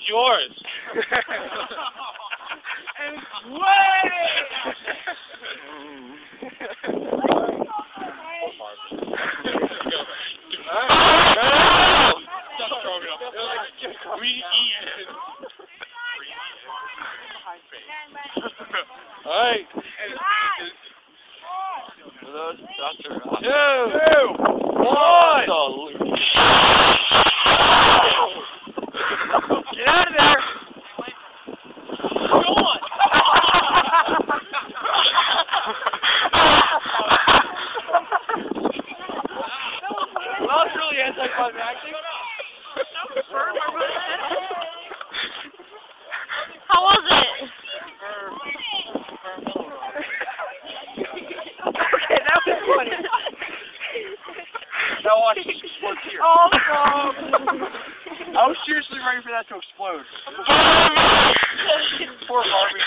yours. And way! Alright. Two. One. Get out of there. Go on. Well, it's really anticlimactic. How was it? Okay, that was funny. Now watch it explode here. Oh, I was seriously ready for that to explode. Poor Barbie.